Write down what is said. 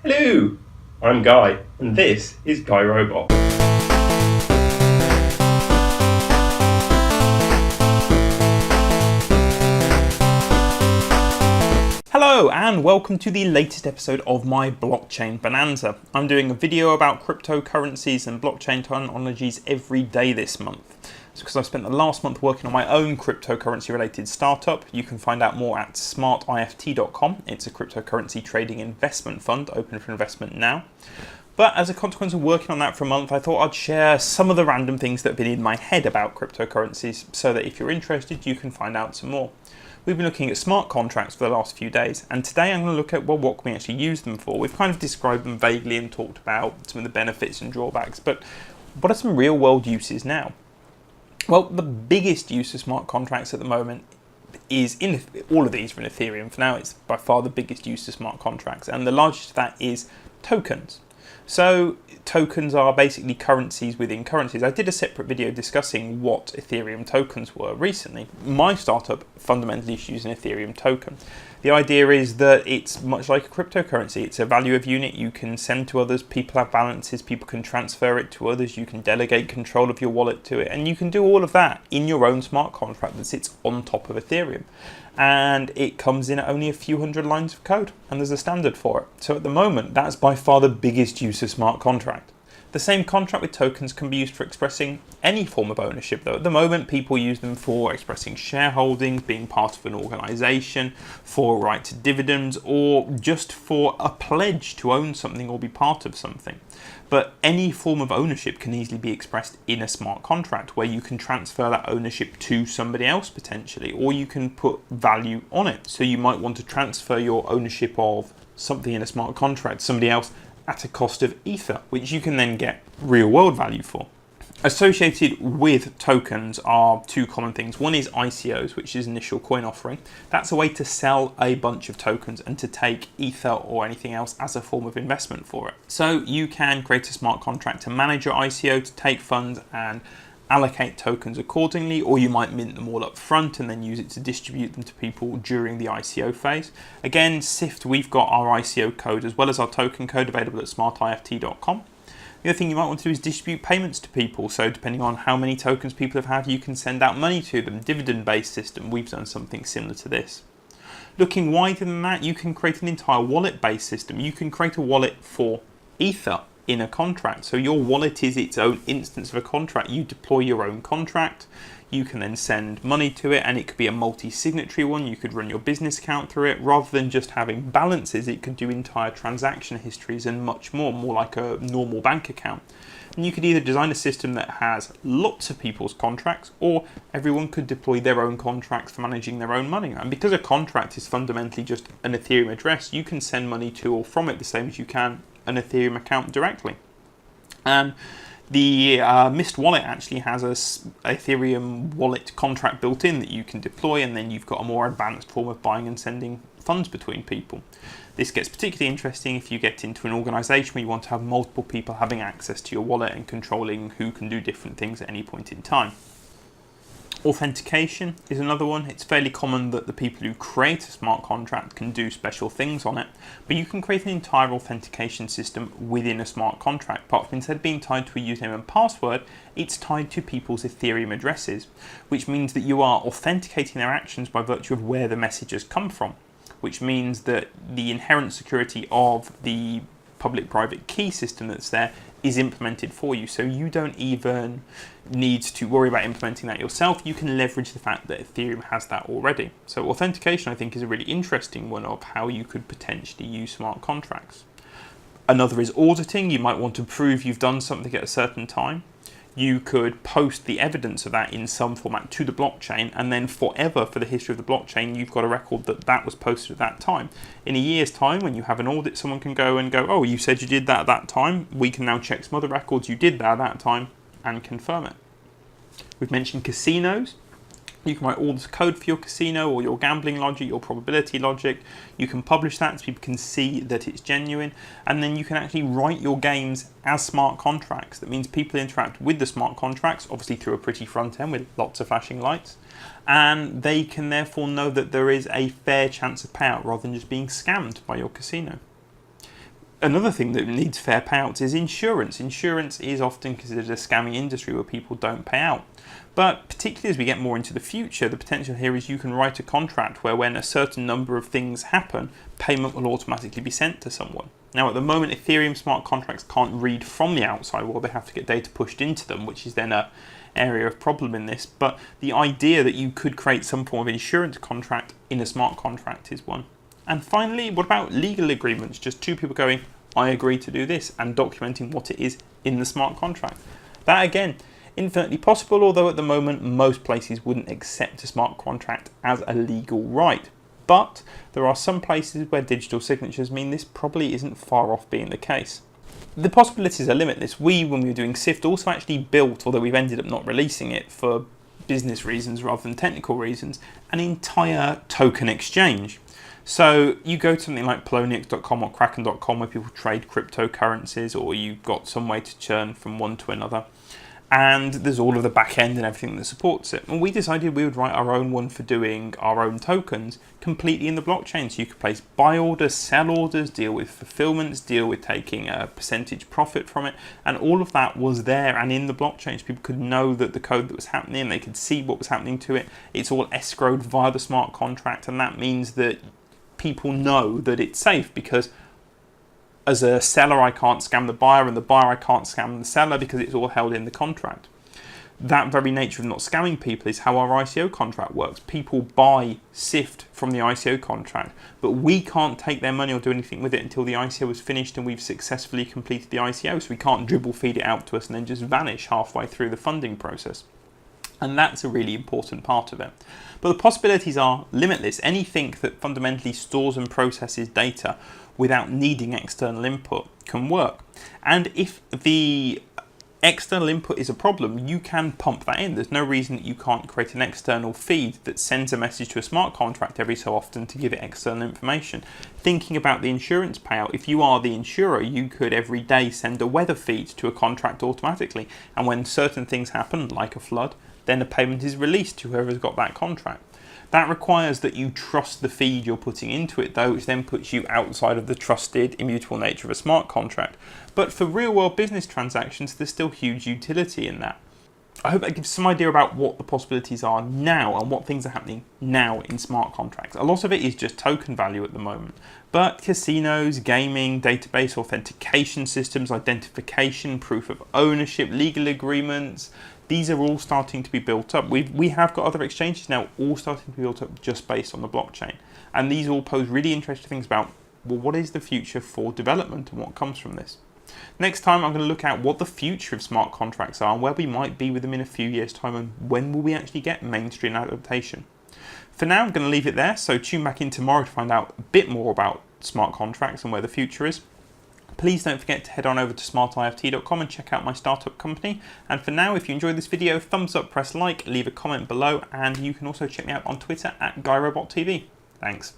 Hello, I'm Guy, and this is Guy Robot. Hello and welcome to the latest episode of my blockchain Bonanza. I'm doing a video about cryptocurrencies and blockchain technologies every day this month. It's because I spent the last month working on my own cryptocurrency related startup. You can find out more at smartift.com. It's a cryptocurrency trading investment fund open for investment now. But as a consequence of working on that for a month, I thought I'd share some of the random things that have been in my head about cryptocurrencies so that if you're interested, you can find out some more. We've been looking at smart contracts for the last few days, and today I'm going to look at, well, what can we actually use them for? We've kind of described them vaguely and talked about some of the benefits and drawbacks, but what are some real world uses now? Well, the biggest use of smart contracts at the moment is, all of these are in Ethereum for now, it's by far the biggest use of smart contracts, and the largest of that is tokens. So tokens are basically currencies within currencies. I did a separate video discussing what Ethereum tokens were recently. My startup fundamentally uses an Ethereum token. The idea is that it's much like a cryptocurrency. It's a value of unit you can send to others. People have balances. People can transfer it to others. You can delegate control of your wallet to it. And you can do all of that in your own smart contract that sits on top of Ethereum. And it comes in at only a few hundred lines of code, and there's a standard for it. So at the moment, that's by far the biggest use of smart contract. The same contract with tokens can be used for expressing any form of ownership, though. At the moment, people use them for expressing shareholdings, being part of an organisation, for right to dividends, or just for a pledge to own something or be part of something. But any form of ownership can easily be expressed in a smart contract, where you can transfer that ownership to somebody else potentially, or you can put value on it. So you might want to transfer your ownership of something in a smart contract to somebody else at a cost of ether, which you can then get real world value for. Associated with tokens are two common things. One is ICOs, which is initial coin offering. That's a way to sell a bunch of tokens and to take ether or anything else as a form of investment for it. So you can create a smart contract to manage your ICO, to take funds and allocate tokens accordingly, or you might mint them all up front and then use it to distribute them to people during the ICO phase. Again, SIFT, we've got our ICO code as well as our token code available at smartift.com. The other thing you might want to do is distribute payments to people. So depending on how many tokens people have had, you can send out money to them. Dividend-based system, we've done something similar to this. Looking wider than that, you can create an entire wallet-based system. You can create a wallet for ether in a contract. So your wallet is its own instance of a contract. You deploy your own contract. You can then send money to it, and it could be a multi-signatory one. You could run your business account through it. Rather than just having balances, it could do entire transaction histories and much more like a normal bank account. And you could either design a system that has lots of people's contracts, or everyone could deploy their own contracts for managing their own money. And because a contract is fundamentally just an Ethereum address, you can send money to or from it the same as you can an Ethereum account directly. And the Mist wallet actually has a Ethereum wallet contract built in that you can deploy, and then you've got a more advanced form of buying and sending funds between people. This gets particularly interesting if you get into an organisation where you want to have multiple people having access to your wallet and controlling who can do different things at any point in time. Authentication is another one. It's fairly common that the people who create a smart contract can do special things on it, but you can create an entire authentication system within a smart contract. Apart from instead of being tied to a username and password, it's tied to people's Ethereum addresses, which means that you are authenticating their actions by virtue of where the messages come from, which means that the inherent security of the public-private key system that's there is implemented for you, so you don't even need to worry about implementing that yourself. You can leverage the fact that Ethereum has that already. So authentication, I think, is a really interesting one of how you could potentially use smart contracts. Another is auditing. You might want to prove you've done something at a certain time. You could post the evidence of that in some format to the blockchain, and then forever for the history of the blockchain, you've got a record that that was posted at that time. In a year's time, when you have an audit, someone can go, oh, you said you did that at that time. We can now check some other records. You did that at that time and confirm it. We've mentioned casinos. You can write all the code for your casino or your gambling logic, your probability logic. You can publish that so people can see that it's genuine. And then you can actually write your games as smart contracts. That means people interact with the smart contracts, obviously through a pretty front end with lots of flashing lights. And they can therefore know that there is a fair chance of payout rather than just being scammed by your casino. Another thing that needs fair payouts is insurance. Insurance is often considered a scammy industry where people don't pay out. But particularly as we get more into the future, the potential here is you can write a contract where when a certain number of things happen, payment will automatically be sent to someone. Now at the moment, Ethereum smart contracts can't read from the outside world, they have to get data pushed into them, which is then an area of problem in this. But the idea that you could create some form of insurance contract in a smart contract is one. And finally, what about legal agreements? Just two people going, I agree to do this, and documenting what it is in the smart contract. That again, infinitely possible, although at the moment most places wouldn't accept a smart contract as a legal right. But there are some places where digital signatures mean this probably isn't far off being the case. The possibilities are limitless. We, when we were doing SIFT, also actually built, although we've ended up not releasing it for business reasons rather than technical reasons, an entire token exchange. So you go to something like Poloniex.com or Kraken.com where people trade cryptocurrencies, or you've got some way to churn from one to another. And there's all of the back end and everything that supports it. And we decided we would write our own one for doing our own tokens completely in the blockchain. So you could place buy orders, sell orders, deal with fulfillments, deal with taking a percentage profit from it. And all of that was there and in the blockchain. So people could know that the code that was happening, they could see what was happening to it. It's all escrowed via the smart contract. And that means that people know that it's safe, because as a seller I can't scam the buyer, and the buyer I can't scam the seller, because it's all held in the contract. That very nature of not scamming people is how our ICO contract works. People buy SIFT from the ICO contract, but we can't take their money or do anything with it until the ICO is finished and we've successfully completed the ICO, so we can't dribble feed it out to us and then just vanish halfway through the funding process. And that's a really important part of it. But the possibilities are limitless. Anything that fundamentally stores and processes data without needing external input can work. And if the external input is a problem, you can pump that in. There's no reason that you can't create an external feed that sends a message to a smart contract every so often to give it external information. Thinking about the insurance payout, if you are the insurer, you could every day send a weather feed to a contract automatically. And when certain things happen, like a flood, then a payment is released to whoever's got that contract. That requires that you trust the feed you're putting into it, though, which then puts you outside of the trusted, immutable nature of a smart contract. But for real-world business transactions, there's still huge utility in that. I hope that gives some idea about what the possibilities are now and what things are happening now in smart contracts. A lot of it is just token value at the moment, but casinos, gaming, database authentication systems, identification, proof of ownership, legal agreements, these are all starting to be built up. We have got other exchanges now all starting to be built up just based on the blockchain. And these all pose really interesting things about, well, what is the future for development and what comes from this? Next time I'm going to look at what the future of smart contracts are and where we might be with them in a few years' time, and when will we actually get mainstream adaptation. For now, I'm going to leave it there, so tune back in tomorrow to find out a bit more about smart contracts and where the future is. Please don't forget to head on over to smartift.com and check out my startup company. And for now, if you enjoyed this video, thumbs up, press like, leave a comment below, and you can also check me out on Twitter at GuyRobotTV. Thanks.